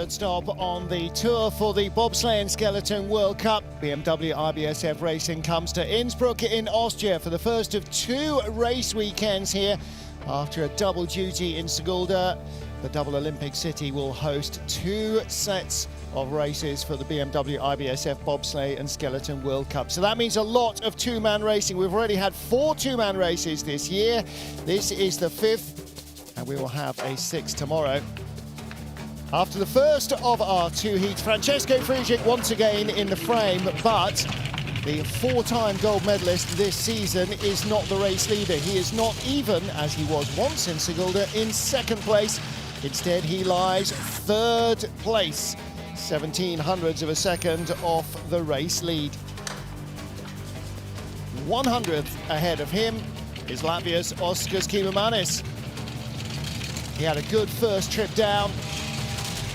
third stop on the tour for the Bobsleigh and Skeleton World Cup. BMW IBSF Racing comes to Innsbruck in Austria for the first of 2 race weekends here. After a double duty in Sigulda, the double Olympic city will host 2 sets of races for the BMW IBSF Bobsleigh and Skeleton World Cup. So that means a lot of 2-man racing. We've already had 4 2-man races this year. This is the 5th, and we will have a 6th tomorrow. After the first of our 2 heats, Francesco Friedrich once again in the frame, but the 4-time gold medalist this season is not the race leader. He is not even, as he was once in Sigulda, in 2nd place. Instead, he lies 3rd place, 17 hundredths of a second off the race lead. 100th ahead of him is Latvia's Oskars Kiemanis. He had a good first trip down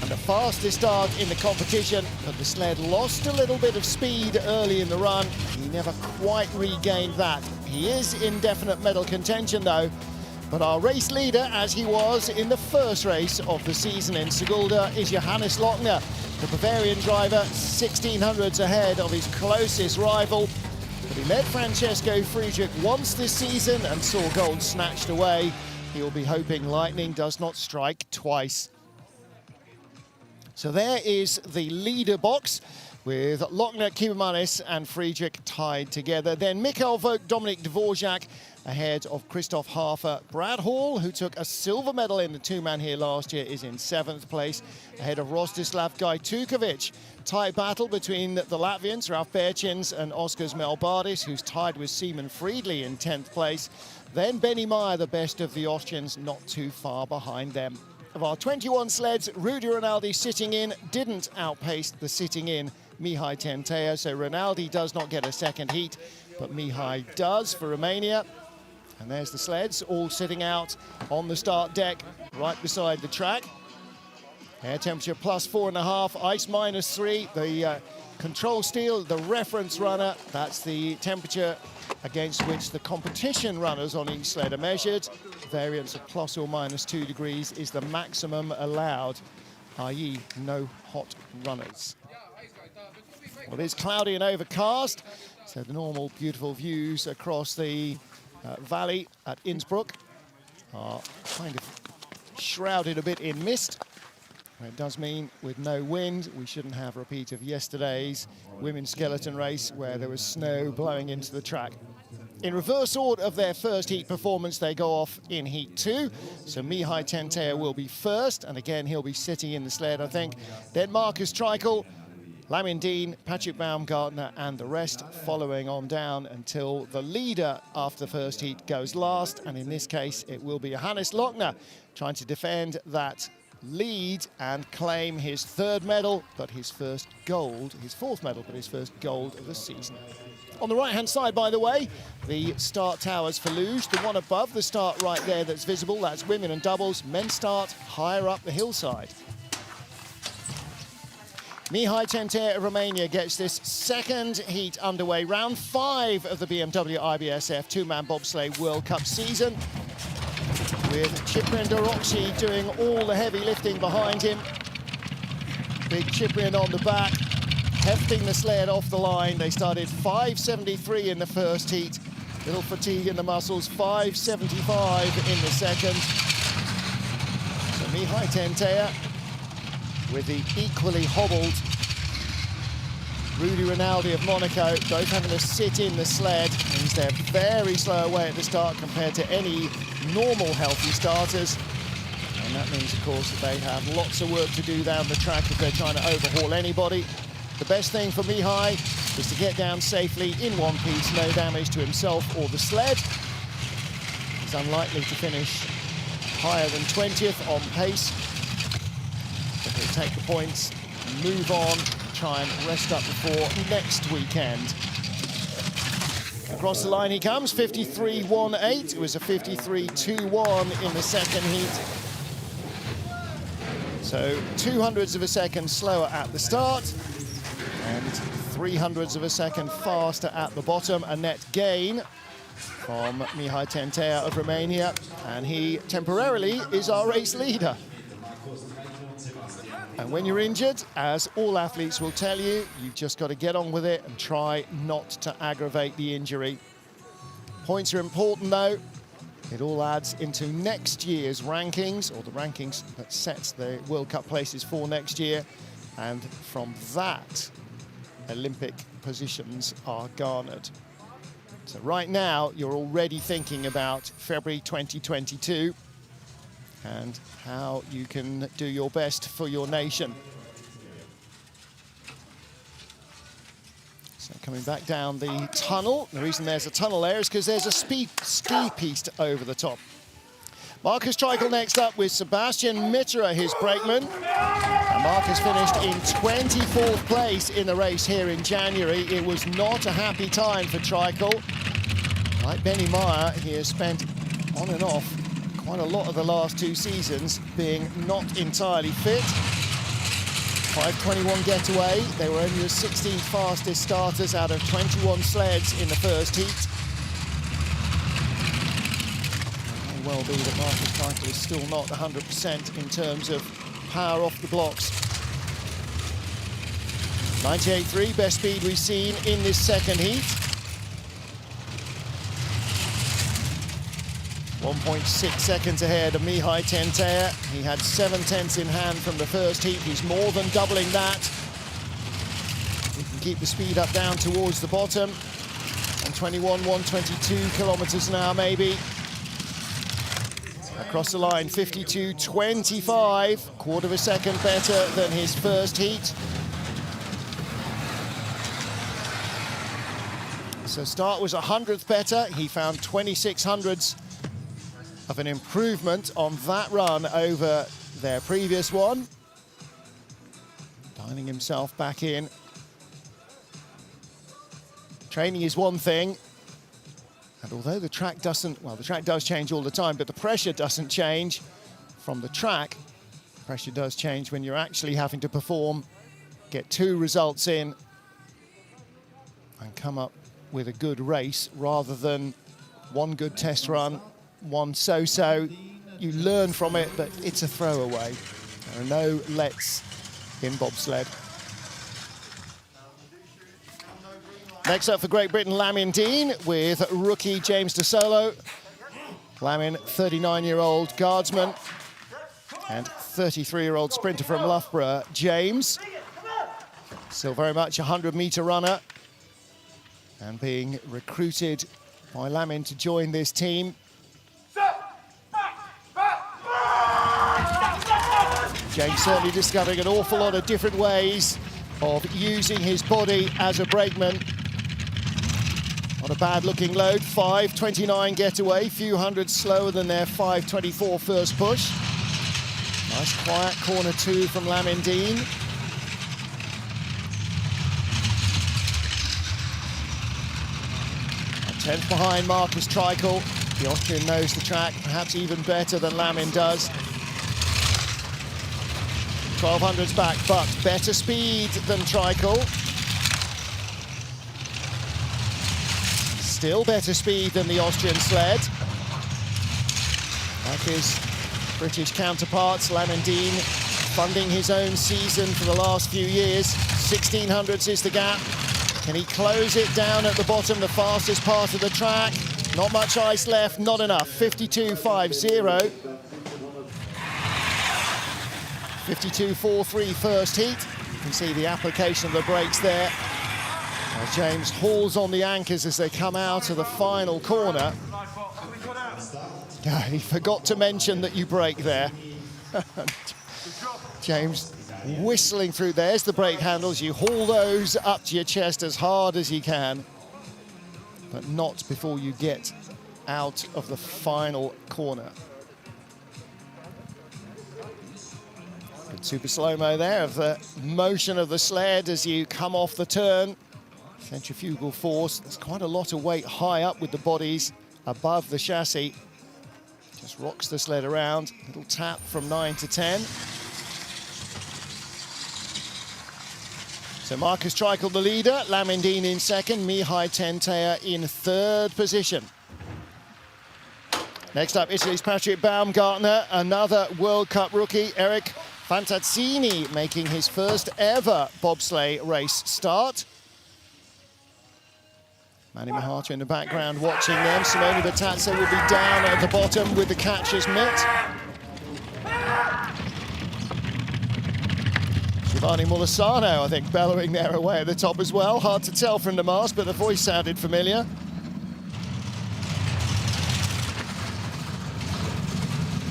and the fastest start in the competition, but the sled lost a little bit of speed early in the run. He never quite regained that. He is in definite medal contention though, but our race leader, as he was in the first race of the season in Sigulda, is Johannes Lochner, the Bavarian driver, 16 hundredths ahead of his closest rival. But he led Francesco Friedrich once this season and saw gold snatched away. He will be hoping lightning does not strike twice. So there is the leader box with Lochner, Kiemanis and Friedrich tied together. Then Mikhail Vogt, Dominic Dvorak ahead of Christoph Harper. Brad Hall, who took a silver medal in the 2-man here last year, is in 7th place ahead of Rostislav Guychukovic. Tight battle between the Latvians, Ralf Berčins and Oskars Melbardis, who's tied with Simon Friedli in 10th place. Then Benny Meyer, the best of the Austrians, not too far behind them. Of our 21 sleds, Rudy Rinaldi sitting in didn't outpace the sitting in Mihai Tentea, so Rinaldi does not get a 2nd heat, but Mihai does for Romania. And there's the sleds all sitting out on the start deck right beside the track. Air temperature +4.5, ice -3. The control steel, the reference runner, that's the temperature against which the competition runners on each sled are measured. Variance of +or -2 degrees is the maximum allowed, i.e. no hot runners. Well, it is cloudy and overcast, so the normal beautiful views across the valley at Innsbruck are kind of shrouded a bit in mist. And it does mean with no wind, we shouldn't have a repeat of yesterday's women's skeleton race where there was snow blowing into the track. In reverse order of their first heat performance, they go off in heat 2. So Mihai Tentea will be first, and again, he'll be sitting in the sled, I think. Then Marcus Treichel, Lamin Dean, Patrick Baumgartner and the rest following on down until the leader after the first heat goes last. And in this case, it will be Johannes Lochner trying to defend that lead and claim his 3rd medal, but his first gold, his 4th medal, but his first gold of the season. On the right-hand side, by the way, the start towers for luge. The one above the start right there that's visible, that's women and doubles. Men start higher up the hillside. Mihai Tentea of Romania gets this 2nd heat underway, round 5 of the BMW IBSF 2-man bobsleigh World Cup season, with Ciprian Doroxi doing all the heavy lifting behind him. Big Ciprian on the back, hefting the sled off the line. They started 5.73 in the first heat. Little fatigue in the muscles, 5.75 in the second. So Mihai Tentea with the equally hobbled Rudy Rinaldi of Monaco, both having to sit in the sled. Means they're very slow away at the start compared to any normal healthy starters. And that means, of course, that they have lots of work to do down the track if they're trying to overhaul anybody. The best thing for Mihai is to get down safely in one piece, no damage to himself or the sled. He's unlikely to finish higher than 20th on pace. But he'll take the points, move on, try and rest up before next weekend. Across the line he comes, 53.18. It was a 53.21 in the 2nd heat. So 2 hundredths of a second slower at the start and 3 hundredths of a second faster at the bottom. A net gain from Mihai Tentea of Romania, and he temporarily is our race leader. And when you're injured, as all athletes will tell you, you've just got to get on with it and try not to aggravate the injury. Points are important though. It all adds into next year's rankings, or the rankings that sets the World Cup places for next year. And from that, Olympic positions are garnered. So right now, you're already thinking about February 2022 and how you can do your best for your nation. So coming back down the tunnel. The reason there's a tunnel there is because there's a ski piste over the top. Marcus Treichel next up with Sebastian Mitterra, his brakeman. And Marcus finished in 24th place in the race here in January. It was not a happy time for Treichel. Like Benny Meyer, he has spent on and off quite a lot of the last 2 seasons being not entirely fit. 5:21 getaway. They were only the 16th fastest starters out of 21 sleds in the first heat. It may well be that Marcus Treichel is still not 100% in terms of power off the blocks. 98.3, best speed we've seen in this second heat. 1.6 seconds ahead of Mihai Tentea. He had 7/10 in hand from the first heat. He's more than doubling that. He can keep the speed up down towards the bottom. 121, 122 kilometers an hour maybe. Across the line, 52.25, quarter of a second better than his first heat. So start was 100th better. He found 2600ths of an improvement on that run over their previous one. Dialing himself back in. Training is one thing, and although the track doesn't, well, the track does change all the time, but the pressure doesn't change from the track. Pressure does change when you're actually having to perform, get 2 results in, and come up with a good race rather than one good test run, one so-so. You learn from it, but it's a throwaway. There are no lets in bobsled. Next up for Great Britain, Lamin Dean with rookie James De Solo. Lamin, 39-year-old guardsman, and 33-year-old sprinter from Loughborough, James. Still very much a 100-meter runner, and being recruited by Lamin to join this team. James certainly discovering an awful lot of different ways of using his body as a brakeman. Not a bad looking load, 5:29 getaway, few hundreds slower than their 5:24 first push. Nice quiet corner 2 from Lamin Dean. A 10th behind Marcus Treichel. The Austrian knows the track perhaps even better than Lamin does. 1200s back, but better speed than Treichel. Still better speed than the Austrian sled. Like his British counterparts, Lamin Dean funding his own season for the last few years. 1600s is the gap. Can he close it down at the bottom, the fastest part of the track? Not much ice left, not enough. 52.50. 52.43 first heat. You can see the application of the brakes there. As James hauls on the anchors as they come out of the final corner. He forgot to mention that you brake there. James whistling through. There's the brake handles. You haul those up to your chest as hard as you can, but not before you get out of the final corner. Good super slow-mo there of the motion of the sled as you come off the turn. Centrifugal force. There's quite a lot of weight high up with the bodies above the chassis. Just rocks the sled around. Little tap from 9 to 10. So Marcus Treichel the leader, Lamin Dean in second, Mihai Tentea in third position. Next up, Italy's Patrick Baumgartner, another World Cup rookie. Eric, Fantazzini making his first ever bobsleigh race start. Manny Mahata in the background watching them. Simone Batazzo will be down at the bottom with the catcher's mitt. Giovanni Molisano, I think, bellowing there away at the top as well. Hard to tell from the mast, but the voice sounded familiar.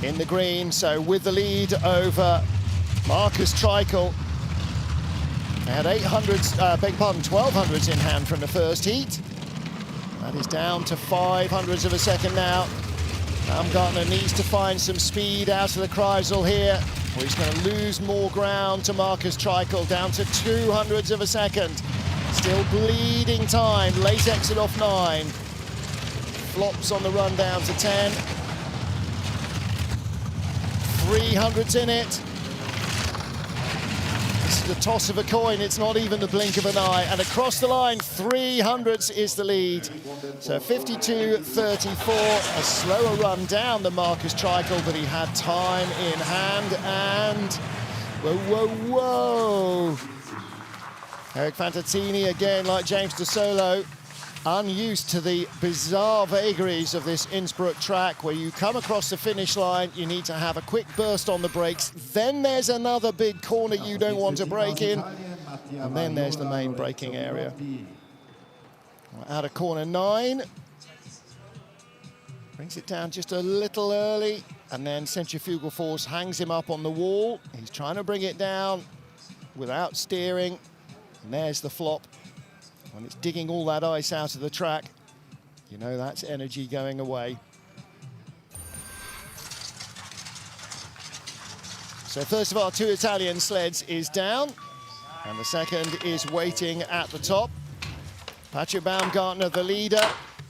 In the green, so with the lead over Marcus Treichel. They had 1200s in hand from the first heat. That is down to 500ths of a second now. Baumgartner needs to find some speed out of the Kreisel here, or he's going to lose more ground to Marcus Treichel, down to 200ths of a second. Still bleeding time, late exit off 9. Flops on the run down to 10. 300s in it. This is the toss of a coin, it's not even the blink of an eye. And across the line, 300ths is the lead. So 52.34, a slower run down than Marcus Treichel, but he had time in hand. And whoa, whoa, whoa. Eric Fantazzini, again, like James De Solo, unused to the bizarre vagaries of this Innsbruck track, where you come across the finish line, you need to have a quick burst on the brakes, then there's another big corner you don't want to brake in, and then there's the main braking area. Out of corner 9, brings it down just a little early, and then centrifugal force hangs him up on the wall. He's trying to bring it down without steering, and there's the flop. When it's digging all that ice out of the track, you know that's energy going away. So first of our 2 Italian sleds is down, and the second is waiting at the top. Patrick Baumgartner, the leader,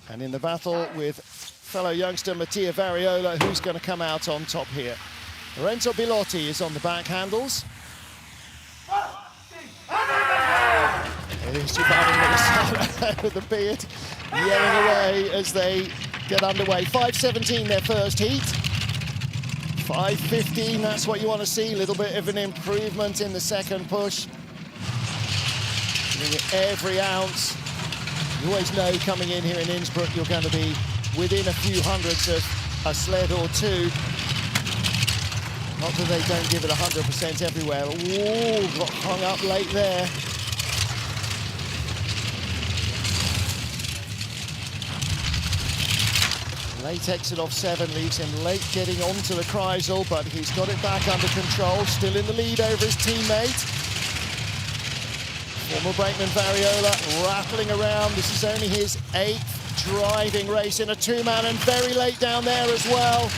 and in the battle with fellow youngster Mattia Variola, who's going to come out on top here. Lorenzo Bilotti is on the back handles. It is Giovanni Molisano with the beard yelling away as they get underway. 5:17 their first heat. 5:15, that's what you want to see. A little bit of an improvement in the second push. Giving it every ounce. You always know coming in here in Innsbruck you're going to be within a few hundreds of a sled or two. Not that they don't give it 100% everywhere. Ooh, got hung up late there. Late exit off 7 leaves him late getting onto the Kreisel, but he's got it back under control, still in the lead over his teammate. Former brakeman Variola rattling around. This is only his 8th driving race in a 2-man, and very late down there as well.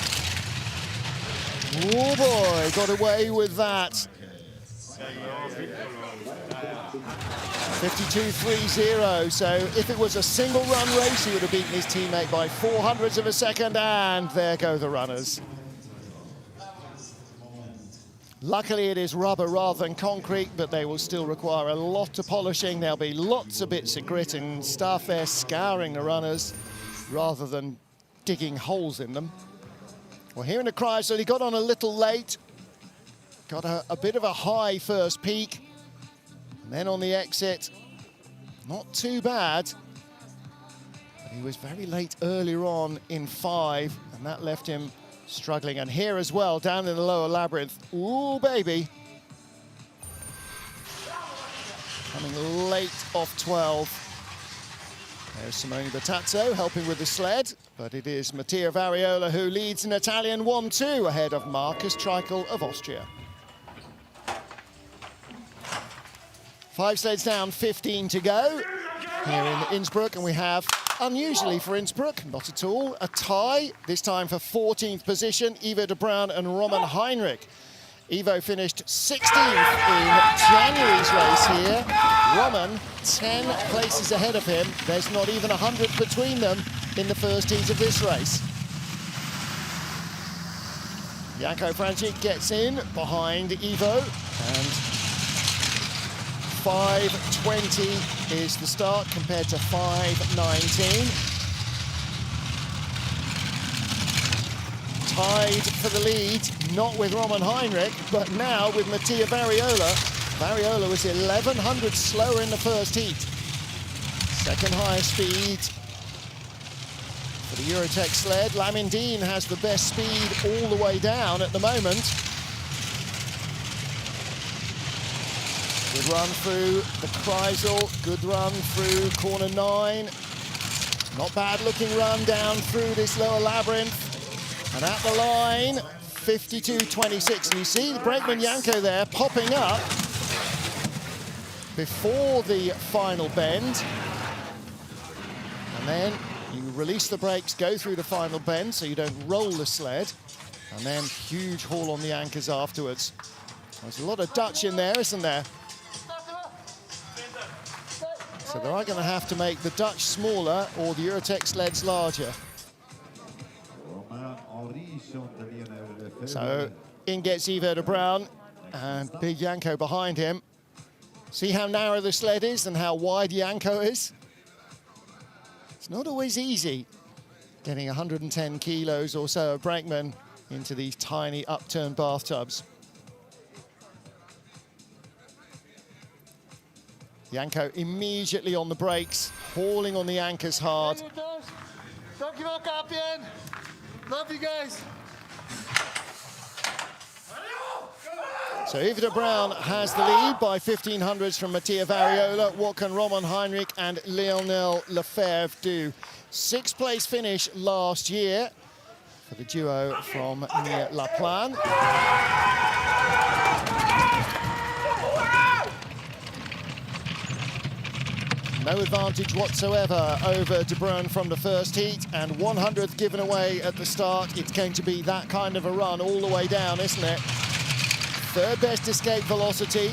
Oh boy, got away with that. 52.30, so if it was a single run race, he would have beaten his teammate by 400ths of a second, and there go the runners. Luckily it is rubber rather than concrete, but they will still require a lot of polishing. There'll be lots of bits of grit and stuff there scouring the runners rather than digging holes in them. Well, here in the Kreisel, he got on a little late, got a bit of a high first peak. And then on the exit, not too bad. But he was very late earlier on in 5, and that left him struggling. And here as well, down in the lower labyrinth. Ooh, baby. Coming late off 12. There's Simone Batazzo helping with the sled, but it is Mattia Variola who leads an Italian 1-2 ahead of Marcus Treichel of Austria. 5 sleds down, 15 to go here in Innsbruck, and we have, unusually for Innsbruck, not at all, a tie, this time for 14th position, Ivo de Bruin and Roman Heinrich. Ivo finished 16th in January's race here. Roman, 10 places ahead of him. There's not even 100 between them in the first heat of this race. Janko Francic gets in behind Ivo, and 5:20 is the start compared to 5:19. tied for the lead, not with Roman Heinrich, but now with Mattia Variola. Variola was 1100 slower in the first heat. Second highest speed for the Eurotech sled. Lamindine has the best speed all the way down at the moment. Good run through the Kreisel, good run through corner 9. Not bad looking run down through this lower labyrinth. And at the line, 52.26. And you see the brakeman Janko there popping up before the final bend. And then you release the brakes, go through the final bend so you don't roll the sled. And then huge haul on the anchors afterwards. There's a lot of Dutch in there, isn't there? So they are going to have to make the Dutch smaller or the Eurotech sleds larger. So in gets Ivo de Bruin and big Janko behind him. See how narrow the sled is and how wide Janko is? It's not always easy getting 110 kilos or so of brakemen into these tiny upturned bathtubs. Janko immediately on the brakes, hauling on the anchors hard. Dankjewel, KPN. Love you guys. So Ivo de Bruin has the lead by 1500s from Mattia Variola. What can Roman Heinrich and Lionel Lefebvre do? Sixth place finish last year for the duo from near La Plagne. No advantage whatsoever over De Bruin from the first heat, and 100th given away at the start. It's going to be that kind of a run all the way down, isn't it? Third best escape velocity.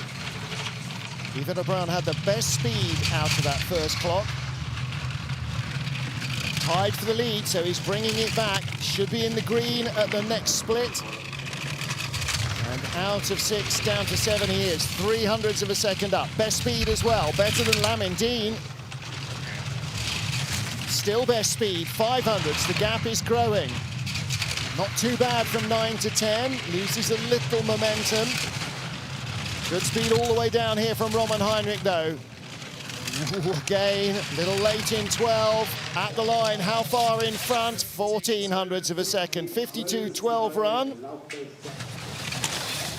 Ivo de Bruin had the best speed out of that first clock. Tied for the lead, so he's bringing it back. Should be in the green at the next split. And out of 6, down to 7 he is. 300ths of a second up. Best speed as well, better than Lamindine. Still best speed, 500ths. The gap is growing. Not too bad from 9 to 10. Loses a little momentum. Good speed all the way down here from Roman Heinrich, though. Again, a little late in 12. At the line, how far in front? 1400ths of a second. 52.12 run.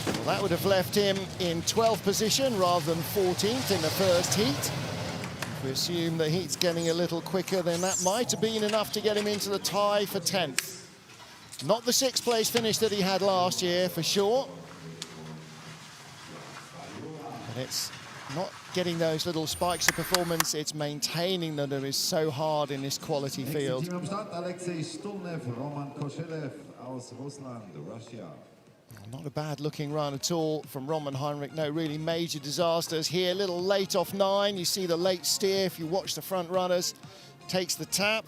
Well, that would have left him in 12th position rather than 14th in the first heat. If we assume the heat's getting a little quicker, then that might have been enough to get him into the tie for 10th. Not the 6th place finish that he had last year, for sure. But it's not getting those little spikes of performance, it's maintaining them that is so hard in this quality field. Not a bad looking run at all from Roman Heinrich. No really major disasters here. A little late off 9. You see the late steer if you watch the front runners. Takes the tap.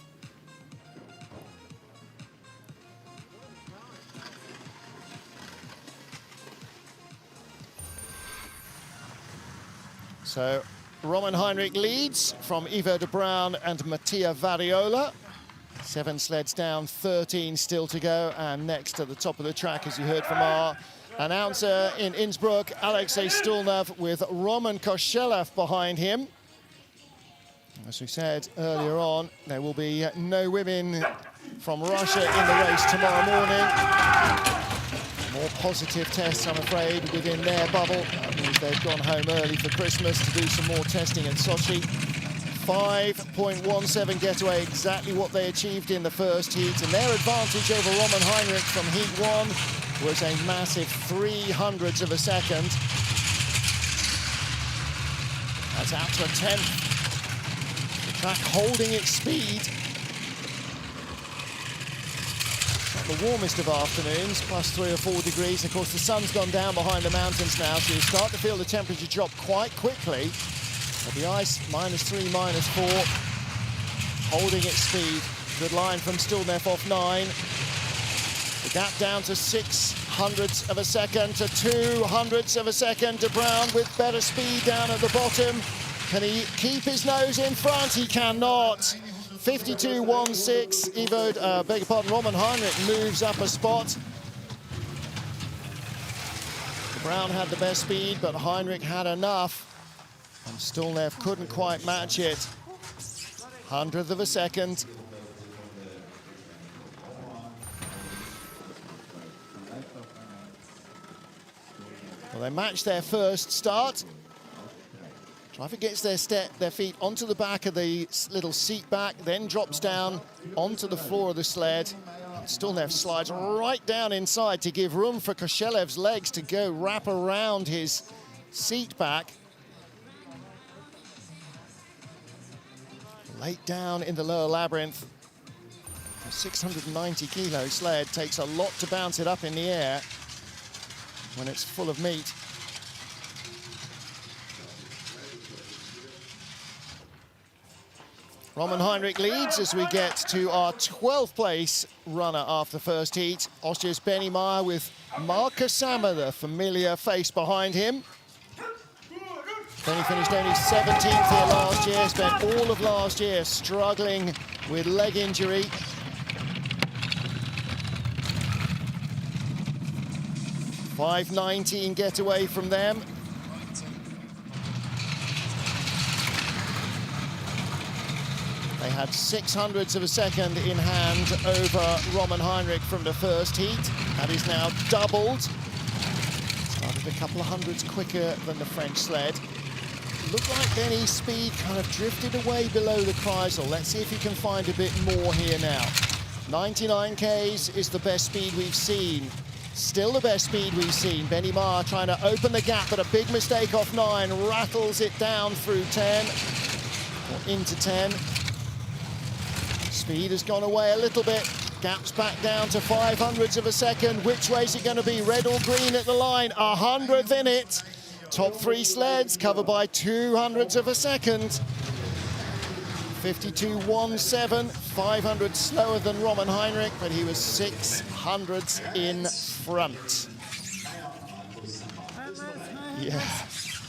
So Roman Heinrich leads from Ivo de Bruin and Mattia Variola. 7 sleds down, 13 still to go, and next at the top of the track, as you heard from our announcer in Innsbruck, Alexei Stulnev with Roman Koshelev behind him. As we said earlier on, there will be no women from Russia in the race tomorrow morning. More positive tests, I'm afraid, within their bubble. That means they've gone home early for Christmas to do some more testing at Sochi. 5.17 getaway, exactly what they achieved in the first heat. And their advantage over Roman Heinrich from heat 1 was a massive 300ths of a second. That's out to a 10th. The track holding its speed. Not the warmest of afternoons, plus 3 or 4 degrees. Of course, the sun's gone down behind the mountains now, so you start to feel the temperature drop quite quickly. But the ice, -3, -4, holding its speed. Good line from Stulnev off 9. The gap down to 600ths of a second to 200ths of a second. De Bruin with better speed down at the bottom. Can he keep his nose in front? He cannot. 52.16. Beg your pardon, Roman Heinrich moves up a spot. Brown had the best speed, but Heinrich had enough. And Stulnev couldn't quite match it. 100th of a second. Well, they matched their first start. Driver gets their feet onto the back of the little seat back, then drops down onto the floor of the sled. Stulnev slides right down inside to give room for Koshelev's legs to go wrap around his seat back. Late down in the lower labyrinth. A 690 kilo sled takes a lot to bounce it up in the air when it's full of meat. Roman Heinrich leads as we get to our 12th place runner after the first heat. Austria's Benny Meyer with Marcus Sammer, the familiar face behind him. Benny finished only 17th here last year, spent all of last year struggling with leg injury. .519 getaway from them. They had 600ths of a second in hand over Roman Heinrich from the first heat. That is now doubled. Started a couple of hundreds quicker than the French sled. Looked like Benny's speed kind of drifted away below the Kreisel. Let's see if he can find a bit more here now. 99 Ks is the best speed we've seen. Still the best speed we've seen. Benny Meyer trying to open the gap, but a big mistake off 9. Rattles it down through 10, or into 10. Speed has gone away a little bit. Gaps back down to 500ths of a second. Which way is it going to be, red or green at the line? 100th in it. Top 3 sleds covered by 200ths of a second. 52.17, 500 slower than Roman Heinrich, but he was 600ths in front. Yeah,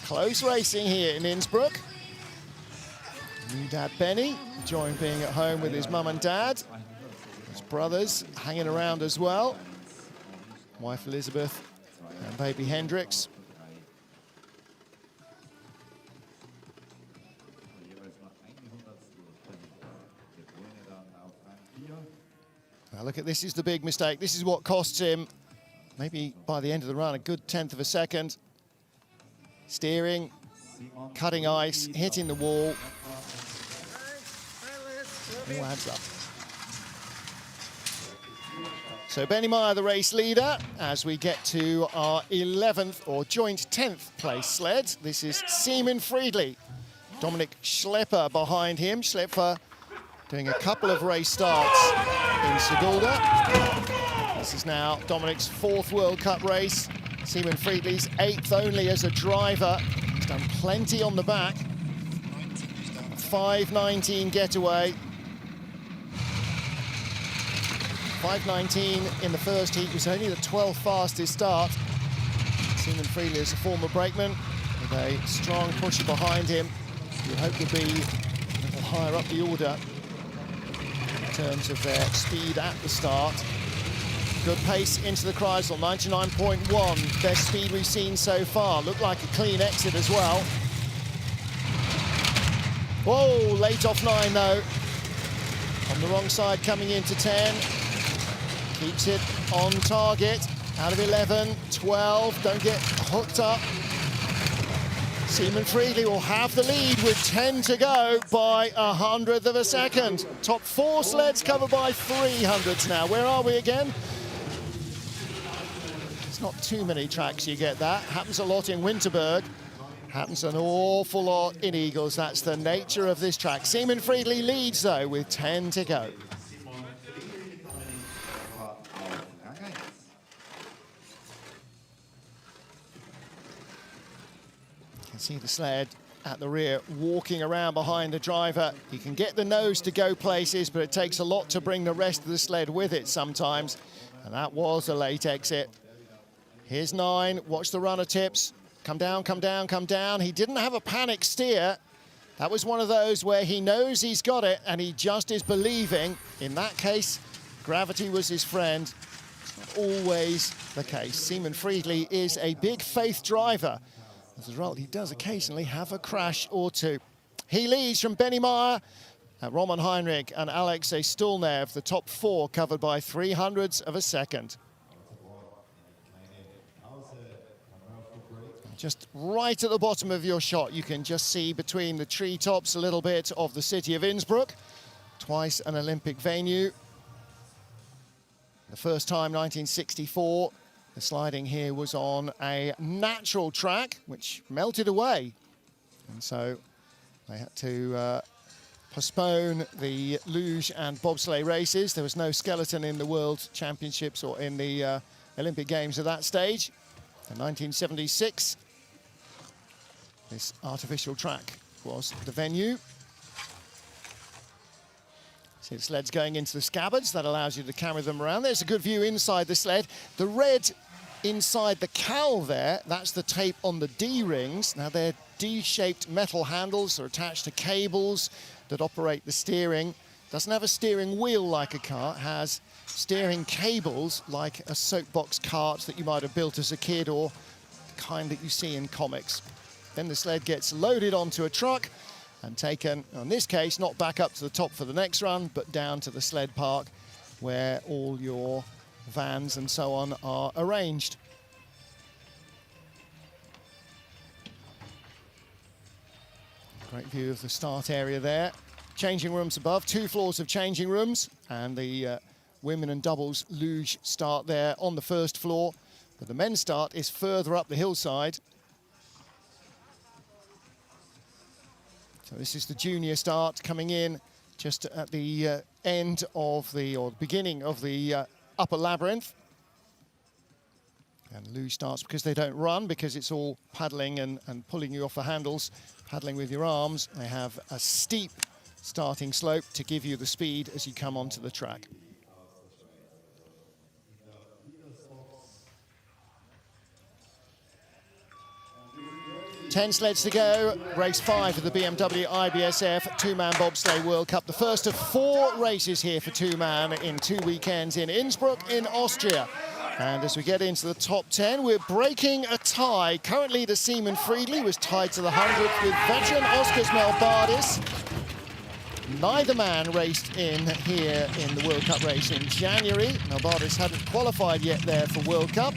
close racing here in Innsbruck. New dad Benny, enjoying being at home with his mum and dad. His brothers hanging around as well. Wife Elizabeth and baby Hendrix. Now look at this, is the big mistake. This is what costs him, maybe by the end of the run, a good 1/10 of a second. Steering, cutting ice, hitting the wall. All adds up. So Benny Meyer, the race leader, as we get to our 11th or joint 10th place sled. This is Sebastian Friedrich. Dominic Schlepper behind him. Schlepper doing a couple of race starts in Sigulda. This is now Dominic's 4th World Cup race. Sebastian Friedrich's 8th only as a driver. He's done plenty on the back. 5:19 getaway. 5:19 in the first heat was only the 12th fastest start. Sebastian Friedrich is a former brakeman with a strong pusher behind him. You hope to be a little higher up the order in terms of their speed at the start. Good pace into the Kreisel, 99.1, best speed we've seen so far. Looked like a clean exit as well. Whoa, late off 9 though. On the wrong side coming into 10. Keeps it on target. Out of 11, 12, don't get hooked up. Sebastian Friedrich will have the lead with 10 to go by 100th of a second. Top 4 sleds covered by 300ths now. Where are we again? It's not too many tracks you get that. Happens a lot in Winterberg. Happens an awful lot in Eagles. That's the nature of this track. Sebastian Friedrich leads though with 10 to go. See the sled at the rear walking around behind the driver. He can get the nose to go places, but it takes a lot to bring the rest of the sled with it sometimes. And that was a late exit. Here's 9, watch the runner tips. Come down, come down, come down. He didn't have a panic steer. That was one of those where he knows he's got it and he just is believing. In that case, gravity was his friend. Not always the case. Seaman Friedrich is a big faith driver. As a result, he does occasionally have a crash or two. He leads from Benny Meyer, Roman Heinrich and Alexei Stulnev, the top four covered by 300ths of a second. Just right at the bottom of your shot, you can just see between the treetops a little bit of the city of Innsbruck, twice an Olympic venue. The first time, 1964, the sliding here was on a natural track, which melted away. And so they had to postpone the luge and bobsleigh races. There was no skeleton in the World Championships or in the Olympic Games at that stage. In 1976, this artificial track was the venue. See the sleds going into the scabbards. That allows you to carry them around. There's a good view inside the sled. The red inside the cowl there, that's the tape on the D-rings. Now they're D-shaped metal handles. They're attached to cables that operate the steering. Doesn't have a steering wheel like a car. It has steering cables like a soapbox cart that you might have built as a kid or the kind that you see in comics. Then the sled gets loaded onto a truck and taken, in this case, not back up to the top for the next run, but down to the sled park where all your vans and so on are arranged. Great view of the start area there. Changing rooms above, 2 floors of changing rooms, and the women and doubles luge start there on the first floor, but the men's start is further up the hillside. So this is the junior start coming in just at the end of the, or the beginning of the upper labyrinth. And luge starts because they don't run, because it's all paddling and pulling you off the handles, paddling with your arms. They have a steep starting slope to give you the speed as you come onto the track. Ten sleds to go, race 5 of the BMW IBSF two-man bobsleigh World Cup. The first of 4 races here for two-man in 2 weekends in Innsbruck in Austria. And as we get into the top 10, we're breaking a tie. Currently, the Seaman Friedrich was tied to the 100th with veteran Oskars Melbardis. Neither man raced in here in the World Cup race in January. Melbardis hadn't qualified yet there for World Cup.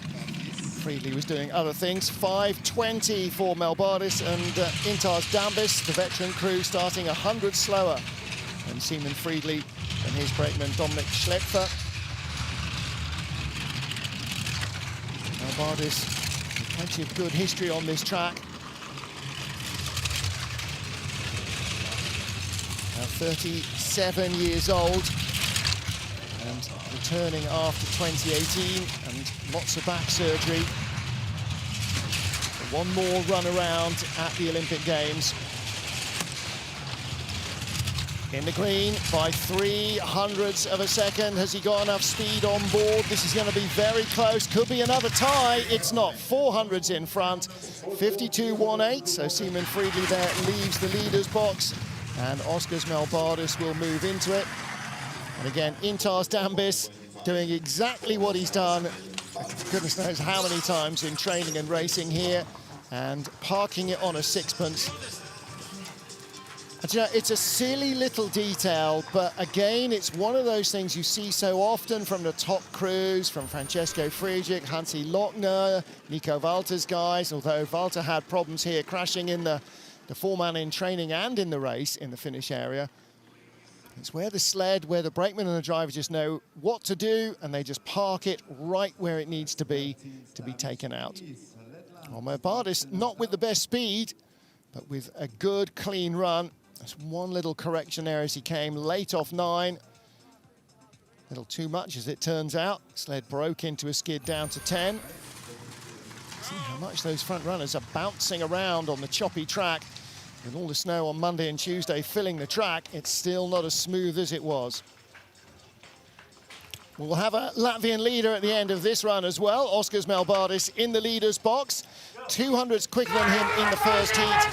Friedrich was doing other things. 5:20 for Melbardis and Intars Dambis, the veteran crew, starting 100 slower than Seaman Friedrich and his brakeman Dominik Schlepfer. Melbardis with plenty of good history on this track. Now 37 years old and returning after 2018 and lots of back surgery. One more run around at the Olympic Games. In the green by 300ths of a second. Has he got enough speed on board? This is going to be very close. Could be another tie. It's not. 400ths in front. 52.18. So Seaman Friedrich there leaves the leader's box. And Oskars Melbardis will move into it. And again, Intars Dambis doing exactly what he's done, goodness knows how many times in training and racing here, and parking it on a sixpence. And, you know, it's a silly little detail, but again, it's one of those things you see so often from the top crews, from Francesco Friedrich, Johannes Lochner, Nico Walter's guys, although Walter had problems here crashing in the four-man in training and in the race in the finish area. It's where the sled, where the brakeman and the driver just know what to do, and they just park it right where it needs to be taken out. Well, Melbardis not with the best speed, but with a good, clean run. That's one little correction there as he came late off 9. A little too much, as it turns out. Sled broke into a skid down to 10. See how much those front runners are bouncing around on the choppy track. With all the snow on Monday and Tuesday filling the track, it's still not as smooth as it was. We'll have a Latvian leader at the end of this run as well. Oskars Melbardis in the leader's box. 200s quicker than him in the first heat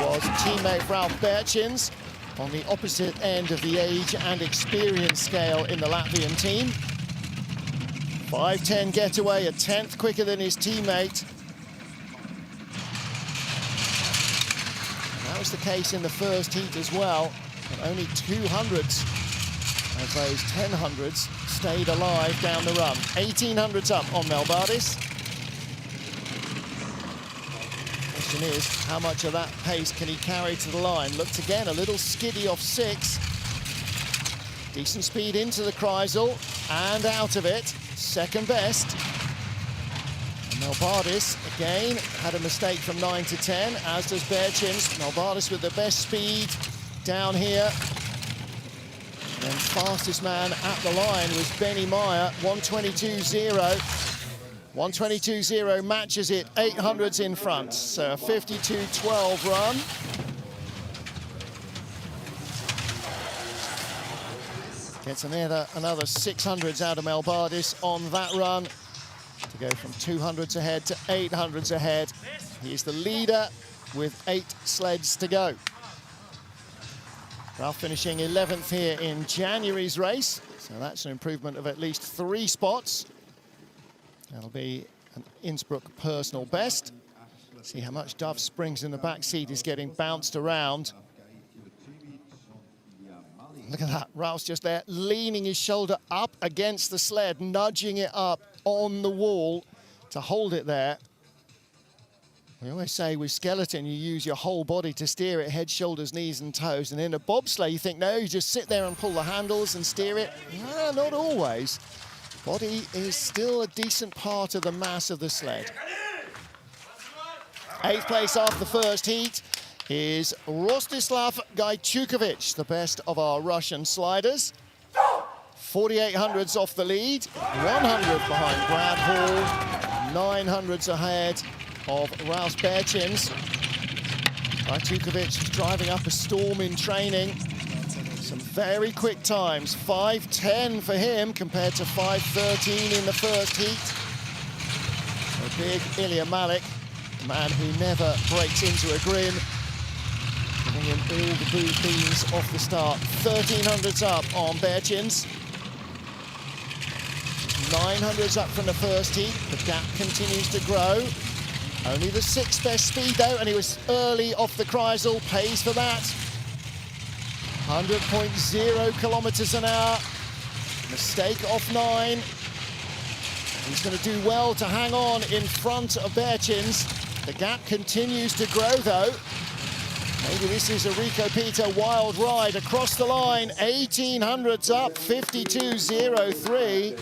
was teammate Ralf Berchins on the opposite end of the age and experience scale in the Latvian team. 5:10 getaway, a 10th quicker than his teammate. And that was the case in the first heat as well. But only 200s of those 1000s stayed alive down the run. 1800s up on Melbardis. Question is, how much of that pace can he carry to the line? Looked again a little skiddy off 6. Decent speed into the Kreisel and out of it. Second best. And Melbardis again had a mistake from 9 to 10, as does Berchins. Melbardis with the best speed down here. And then fastest man at the line was Benny Meyer, 1:22.0. 1:22.0 matches it, 800s in front. So a 52.12 run. Gets another 600s out of Melbardis on that run to go from 200s ahead to 800s ahead. He's the leader with 8 sleds to go. Ralf finishing 11th here in January's race, so that's an improvement of at least 3 spots. That'll be an Innsbruck personal best. See how much Dove Springs in the back seat is getting bounced around. Look at that, Ralph's just there, leaning his shoulder up against the sled, nudging it up on the wall to hold it there. We always say with skeleton, you use your whole body to steer it, head, shoulders, knees and toes. And in a bobsleigh, you think, no, you just sit there and pull the handles and steer it. No, not always. Body is still a decent part of the mass of the sled. 8th place after the first heat is Rostislav Guychukovic, the best of our Russian sliders. 4800s off the lead, 100 behind Brad Hall, 900s ahead of Ralf Berchins. Guychukovic is driving up a storm in training. Some very quick times, 5:10 for him compared to 5:13 in the first heat. A big Ilya Malik, a man who never breaks into a grin, giving him all the boot beams off the start. 1300s up on Berchins. 900s up from the first heat. The gap continues to grow. Only the 6th best speed though, and he was early off the Kreisel, pays for that. 100.0 kilometers an hour. Mistake off 9. He's going to do well to hang on in front of Berchins. The gap continues to grow though. Maybe this is a Rico Peter wild ride across the line. 1800s up, 52.03.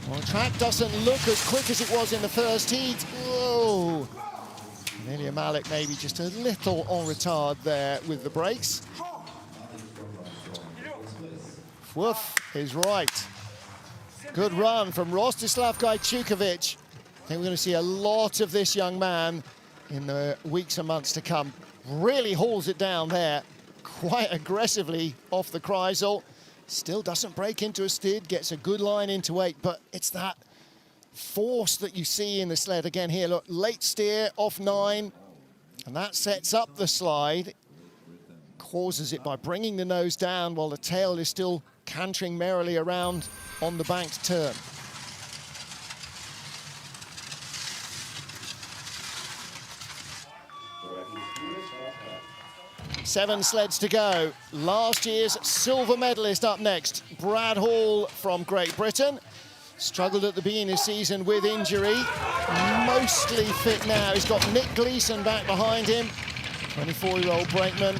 Well, the track doesn't look as quick as it was in the first heat. Whoa. And Ilya Malik maybe just a little en retard there with the brakes. Woof is right. Good run from Rostislav Guychukovic. I think we're going to see a lot of this young man in the weeks and months to come. Really hauls it down there quite aggressively off the Kreisel. Still doesn't break into a skid, gets a good line into 8, but it's that force that you see in the sled again here. Look, late steer off 9, and that sets up the slide. Causes it by bringing the nose down while the tail is still cantering merrily around on the banked turn. Seven sleds to go. Last year's silver medalist up next, Brad Hall from Great Britain. Struggled at the beginning of the season with injury. Mostly fit now. He's got Nick Gleeson back behind him, 24-year-old brakeman.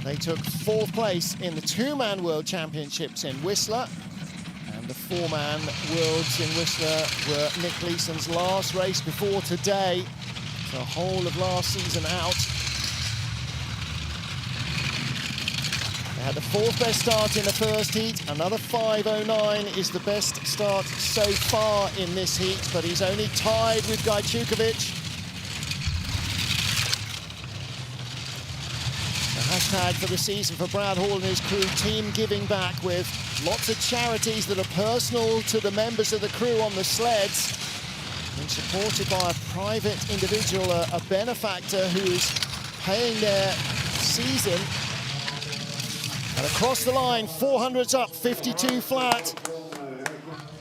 They took 4th place in the 2-man World Championships in Whistler. And the 4-man Worlds in Whistler were Nick Gleeson's last race before today. The whole of last season out. They had the 4th best start in the first heat. Another 5:09 is the best start so far in this heat, but he's only tied with Guychukovic. The hashtag for the season for Brad Hall and his crew, Team Giving Back, with lots of charities that are personal to the members of the crew on the sleds. being supported by a private individual, a benefactor who's paying their season. And across the line, 400s up, 52 flat.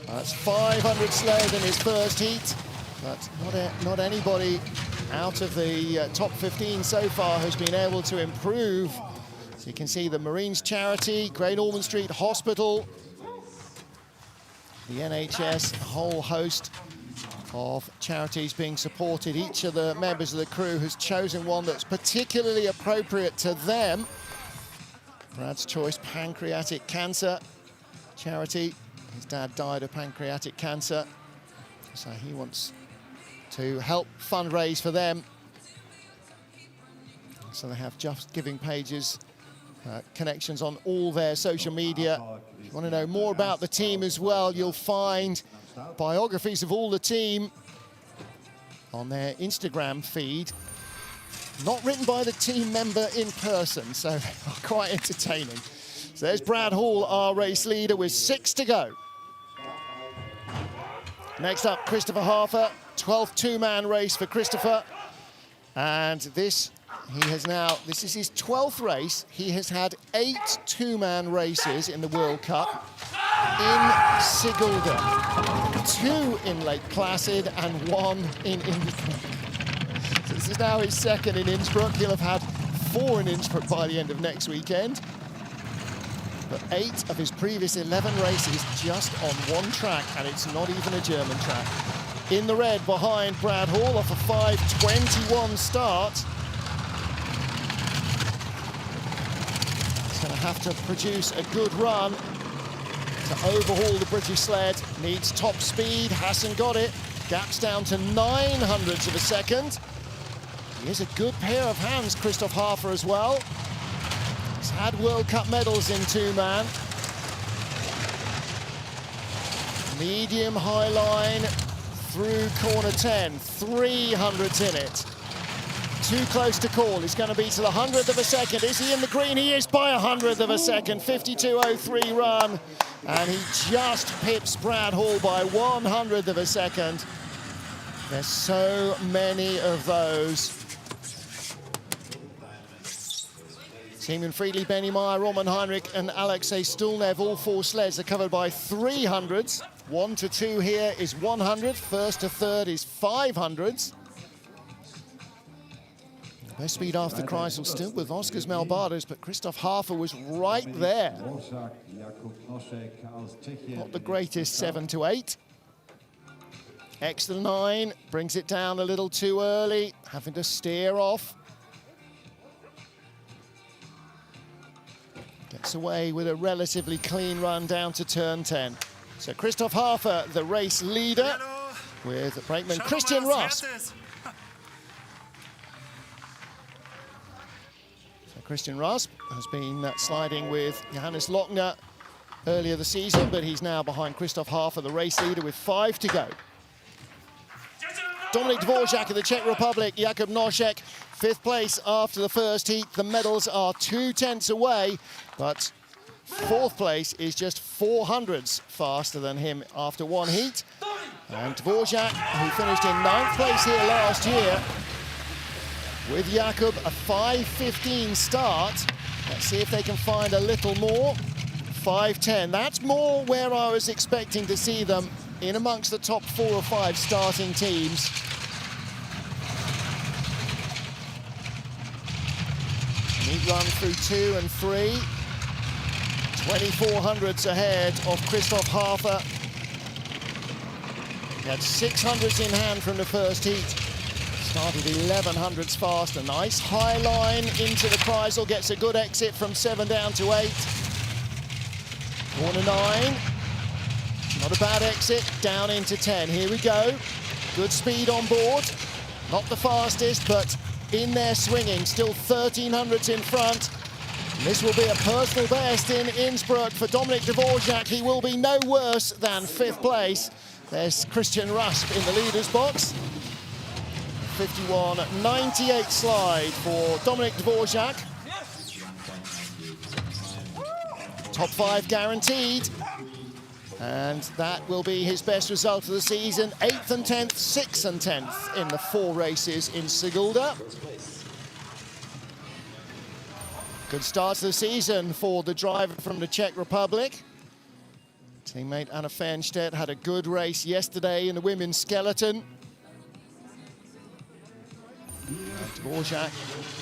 That's 500 slower than his first heat, but not anybody out of the top 15 so far has been able to improve. So you can see the Marines Charity, Great Ormond Street Hospital, the NHS, a whole host of charities being supported. Each of the members of the crew has chosen one that's particularly appropriate to them. Brad's choice, pancreatic cancer charity. His dad died of pancreatic cancer, so he wants to help fundraise for them. So they have Just Giving pages, connections on all their social media. If you want to know more about the team as well, you'll find biographies of all the team on their Instagram feed. Not written by the team member in person, so they are quite entertaining. So there's Brad Hall, our race leader, with 6 to go. Next up, Christopher Harper, 12th two-man race for Christopher. And this is his 12th race. He has had 8 two-man races in the World Cup in Sigulda, 2 in Lake Placid and 1 in Innsbruck. So this is now his 2nd in Innsbruck. He'll have had 4 in Innsbruck by the end of next weekend. But 8 of his previous 11 races just on one track, and it's not even a German track. In the red behind Brad Hall off a 5:21 start. He's going to have to produce a good run to overhaul the British sled. Needs top speed, hasn't got it. Gaps down to 900ths of a second. He is a good pair of hands, Christoph Harper as well. He's had World Cup medals in two-man. Medium high line through corner 10, 300s in it. Too close to call. He's going to be to the 100th of a second. Is he in the green? He is by 100th of a second. 52.03 run. And he just pips Brad Hall by 100th of a second. There's so many of those. Simon Friedrich, Benny Meyer, Roman Heinrich and Alexei Stulnev, all 4 sleds are covered by 300s. 1 to 2 here is 100. 1st to 3rd is 500s. Best speed after the Kreisel still with Oscars Malbardas, but Christoph Harper was right there. Not the greatest 7 to 8. X to 9, brings it down a little too early, having to steer off. Gets away with a relatively clean run down to turn 10. So Christoph Harper, the race leader, with brakeman Christian Ross. So Christian Ross has been sliding with Johannes Lochner earlier this season, but he's now behind Christoph Harper, the race leader, with 5 to go. Dominik Dvorak of the Czech Republic, Jakub Nošek, 5th place after the first heat. The medals are 2 tenths away, but 4th place is just 400s faster than him after 1 heat. And Dvorak, who finished in 9th place here last year, with Jakub, a 5:15 start. Let's see if they can find a little more. 5:10, that's more where I was expecting to see them, in amongst the top 4 or 5 starting teams. Neat run through 2 and 3. 2400s ahead of Christoph Harper. He had 600s in hand from the first heat. Started 1100s fast. A nice high line into the Kreisel. Gets a good exit from 7 down to 8. Corner 9. Not a bad exit. Down into 10. Here we go. Good speed on board. Not the fastest, but in there swinging. Still 1300s in front. And this will be a personal best in Innsbruck for Dominik Dvorak. He will be no worse than 5th place. There's Christian Rasp in the leader's box. 51.98 slide for Dominik Dvorak. Top 5 guaranteed. And that will be his best result of the season. 8th and 10th, 6th and 10th in the 4 races in Sigulda. Good start to the season for the driver from the Czech Republic. Teammate Anna Fernstedt had a good race yesterday in the women's skeleton. Dvorak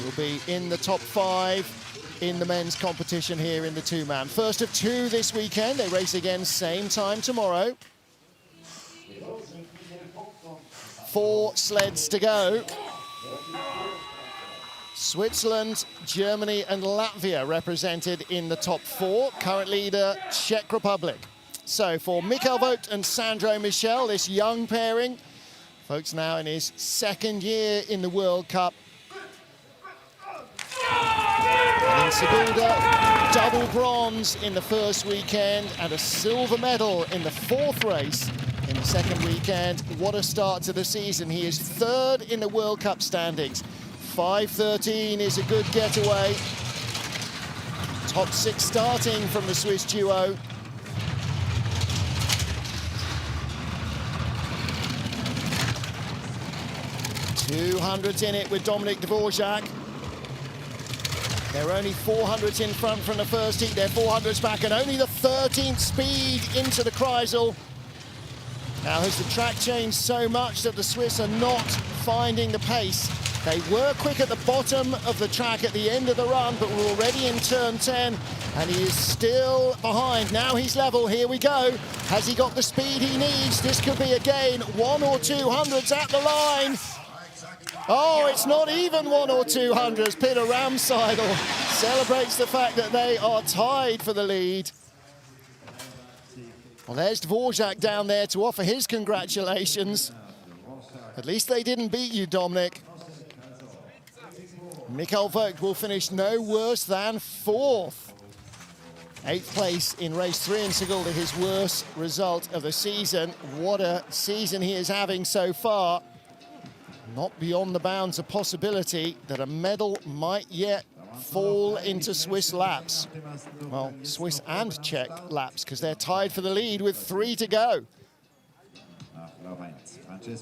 will be in the top 5 in the men's competition here in the 2-man. First of 2 this weekend. They race again same time tomorrow. 4 sleds to go. Switzerland, Germany and Latvia represented in the top 4. Currently the Czech Republic. So for Michael Vogt and Sandro Michel, this young pairing, Vogt's now in his 2nd year in the World Cup. And in Sigulda, double bronze in the first weekend and a silver medal in the 4th race in the 2nd weekend. What a start to the season. He is 3rd in the World Cup standings. 5:13 is a good getaway. Top 6 starting from the Swiss duo. $200s in it with Dominik Dvorak. They're only 400s in front from the first heat. They're 400s back and only the 13th speed into the Kreisel. Now has the track changed so much that the Swiss are not finding the pace. They were quick at the bottom of the track at the end of the run, but we're already in turn 10 and he is still behind. Now he's level, here we go. Has he got the speed he needs? This could be again 1 or 200s at the line. Oh, it's not even 1 or 200s. Peter Ramseidel celebrates the fact that they are tied for the lead. Well, there's Dvorak down there to offer his congratulations. At least they didn't beat you, Dominik. Michael Vogt will finish no worse than 4th. 8th place in race 3 in Sigulda, his worst result of the season. What a season he is having so far. Not beyond the bounds of possibility that a medal might yet fall into Swiss laps. Well, Swiss and Czech laps, because they're tied for the lead with 3 to go.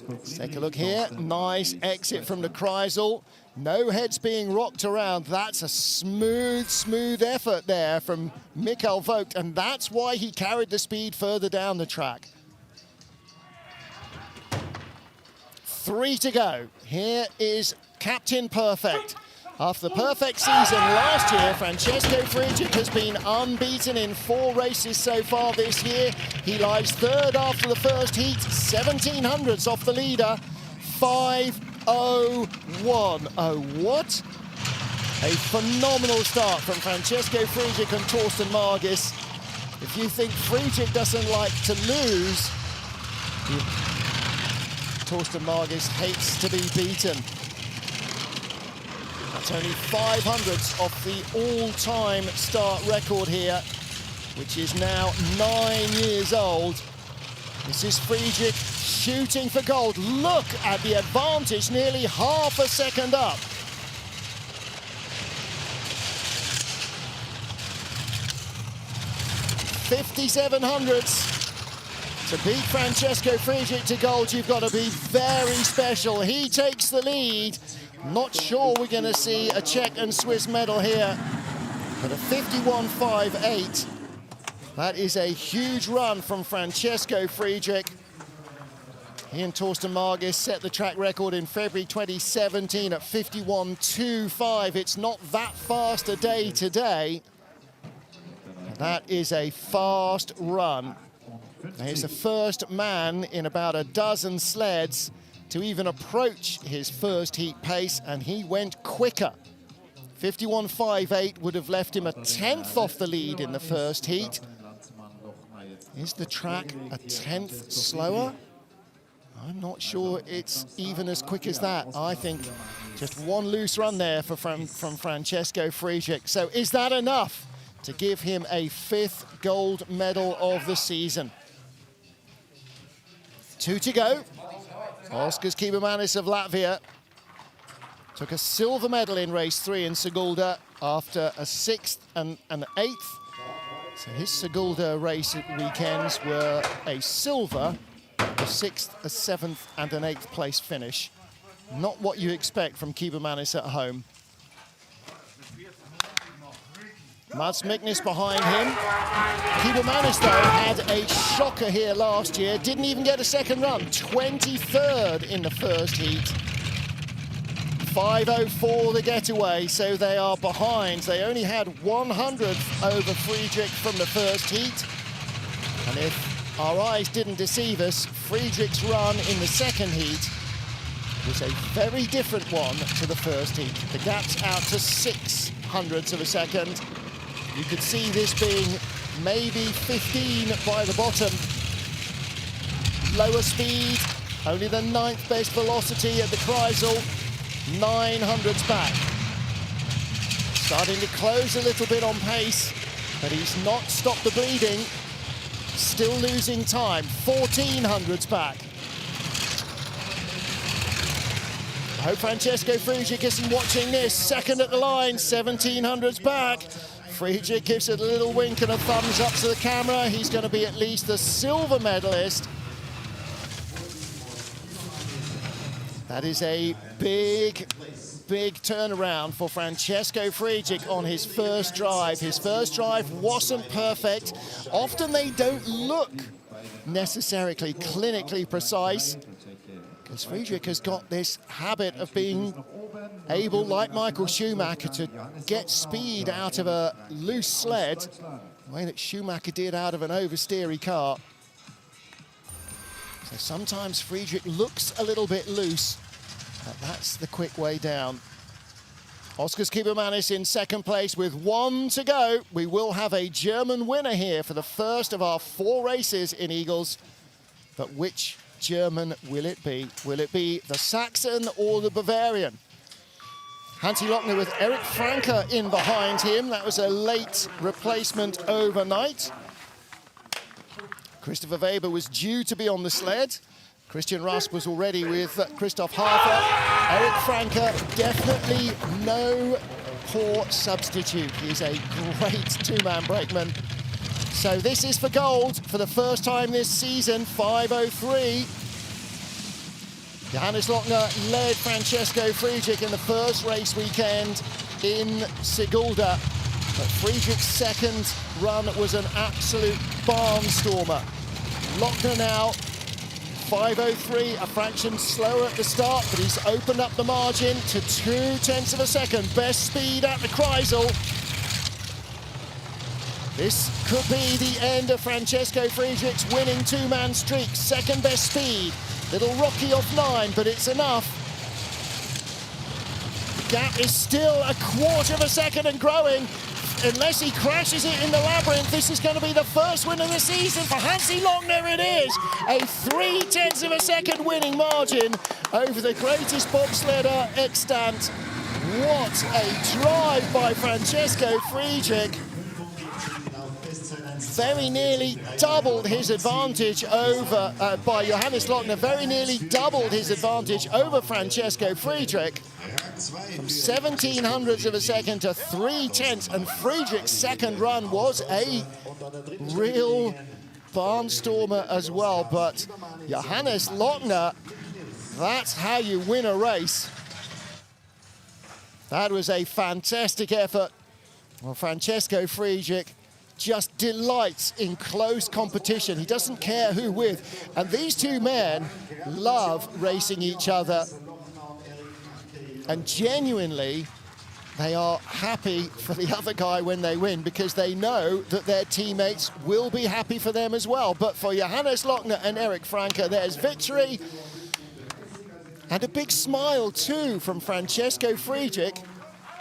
Let's take a look here. Nice exit from the Kreisel. No heads being rocked around. That's a smooth effort there from Michael Vogt, and that's why he carried the speed further down the track. 3 to go. Here is Captain Perfect. After the perfect season last year, Francesco Friedrich has been unbeaten in 4 races so far this year. He lies 3rd after the first heat, 1700s off the leader, 5:01. Oh, what? A phenomenal start from Francesco Friedrich and Torsten Margis. If you think Friedrich doesn't like to lose, Torsten Margis hates to be beaten. That's only 500ths off the all-time start record here, which is now 9 years old. This is Friedrich shooting for gold. Look at the advantage, nearly half a second up. $5,700s. To beat Francesco Friedrich to gold, you've got to be very special. He takes the lead. Not sure we're going to see a Czech and Swiss medal here, but a 51.58. That is a huge run from Francesco Friedrich. He and Torsten Margis set the track record in February 2017 at 51.25. It's not that fast a day today. That is a fast run. He's the first man in about a dozen sleds to even approach his first heat pace, and he went quicker. 51.58 would have left him a 10th off the lead in the first heat. Is the track a 10th slower? I'm not sure it's even as quick as that. I think just one loose run there from Francesco Friedrich. So is that enough to give him a 5th gold medal of the season? 2 to go. Oskars Keibomanis of Latvia took a silver medal in race 3 in Sigulda after a 6th and an 8th So his Sigulda race weekends were a silver, a 6th, a 7th, and an 8th place finish. Not what you expect from Kiebermanis at home. Mads Miknes behind him. Kiebermanis, though, had a shocker here last year. Didn't even get a second run. 23rd in the first heat. 5:04 the getaway, so they are behind. They only had 100th over Friedrich from the first heat. And if our eyes didn't deceive us, Friedrich's run in the second heat was a very different one to the first heat. The gap's out to 0.06 of a second. You could see this being maybe 15 by the bottom. Lower speed, only the 9th best velocity at the Kreisel, 0.09 back. Starting to close a little bit on pace, but he's not stopped the bleeding. Still losing time, 0.14 back. I hope Francesco Friedrich isn't watching this. Second at the line, 0.17 back. Friedrich gives it a little wink and a thumbs up to the camera. He's going to be at least the silver medalist. That is a big, big turnaround for Francesco Friedrich on his first drive. His first drive wasn't perfect. Often they don't look necessarily clinically precise, because Friedrich has got this habit of being able, like Michael Schumacher, to get speed out of a loose sled, the way that Schumacher did out of an oversteery car. So sometimes Friedrich looks a little bit loose, but that's the quick way down. Oskar Kiebermanis in second place with 1 to go. We will have a German winner here for the first of our 4 races in Eagles, but which German will it be? Will it be the Saxon or the Bavarian? Hansi Lochner with Eric Franke in behind him. That was a late replacement overnight. Christopher Weber was due to be on the sled. Christian Rusk was already with Christoph Harper. Eric Franke, definitely no poor substitute. He's a great two-man brakeman. So this is for gold for the first time this season, 5:03. Johannes Lochner led Francesco Friedrich in the first race weekend in Sigulda. But Friedrich's second run was an absolute barnstormer. Lochner now 5:03, a fraction slower at the start, but he's opened up the margin to 0.2 of a second. Best speed at the Kreisel. This could be the end of Francesco Friedrich's winning two-man streak. Second best speed. Little rocky off 9, but it's enough. The gap is still 1/4 of a second and growing. Unless he crashes it in the labyrinth, this is going to be the first win of the season for Hansi Lochner. It is a 0.3 of a second winning margin over the greatest bobsledder extant. What a drive by Francesco Friedrich. Very nearly doubled his advantage over, by Johannes Lochner, very nearly doubled his advantage over Francesco Friedrich. From 0.17 of a second to 0.3, and Friedrich's second run was a real barnstormer as well. But Johannes Lochner, that's how you win a race. That was a fantastic effort. Well, Francesco Friedrich just delights in close competition. He doesn't care who with. And these two men love racing each other. And genuinely, they are happy for the other guy when they win, because they know that their teammates will be happy for them as well. But for Johannes Lochner and Eric Franke, there's victory. And a big smile too from Francesco Friedrich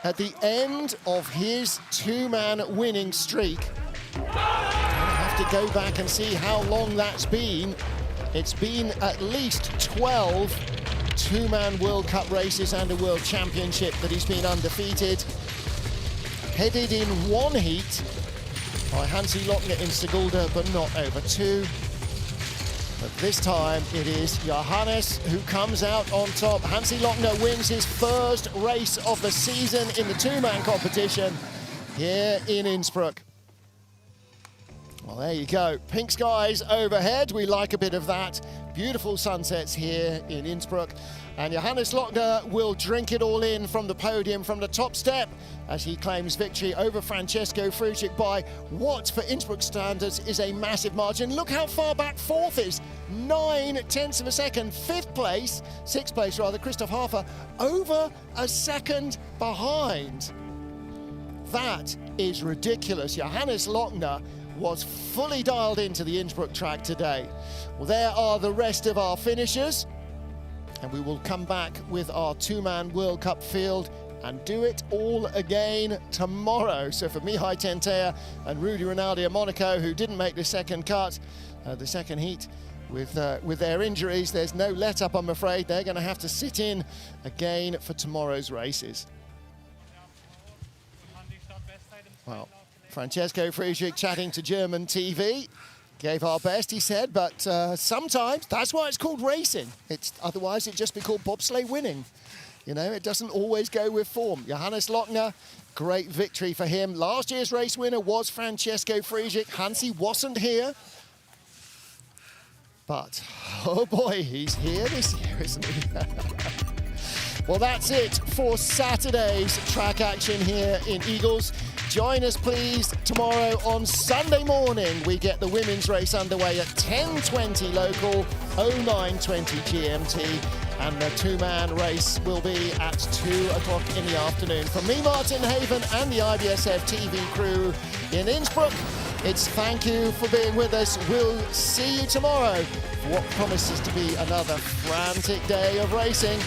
at the end of his two-man winning streak. I have to go back and see how long that's been. It's been at least 12 two-man World Cup races and a World Championship that he's been undefeated. Headed in one heat by Hansi Lochner in Sigulda, but not over 2. But this time it is Johannes who comes out on top. Hansi Lochner wins his first race of the season in the two-man competition here in Innsbruck. Well, there you go. Pink skies overhead. We like a bit of that. Beautiful sunsets here in Innsbruck. And Johannes Lochner will drink it all in from the podium, from the top step, as he claims victory over Francesco Friedrich by what, for Innsbruck standards, is a massive margin. Look how far back fourth is. 9/10 of a second. Sixth place rather, Christoph Harper, over a second behind. That is ridiculous. Johannes Lochner was fully dialed into the Innsbruck track today. Well, there are the rest of our finishers, and we will come back with our two-man World Cup field and do it all again tomorrow. So for Mihai Tentea and Rudy Rinaldi of Monaco, who didn't make the second cut, the second heat, with their injuries, there's no let-up, I'm afraid. They're going to have to sit in again for tomorrow's races. Well, Francesco Friedrich chatting to German TV. Gave our best, he said, but sometimes, that's why it's called racing. Otherwise, it'd just be called bobsleigh winning. You know, it doesn't always go with form. Johannes Lochner, great victory for him. Last year's race winner was Francesco Friedrich. Hansi wasn't here. But, oh boy, he's here this year, isn't he? Well, that's it for Saturday's track action here in Eagles. Join us, please, tomorrow on Sunday morning. We get the women's race underway at 10:20 local, 09:20 GMT, and the two-man race will be at 2 o'clock in the afternoon. From me, Martin Haven, and the IBSF TV crew in Innsbruck, it's thank you for being with us. We'll see you tomorrow for what promises to be another frantic day of racing.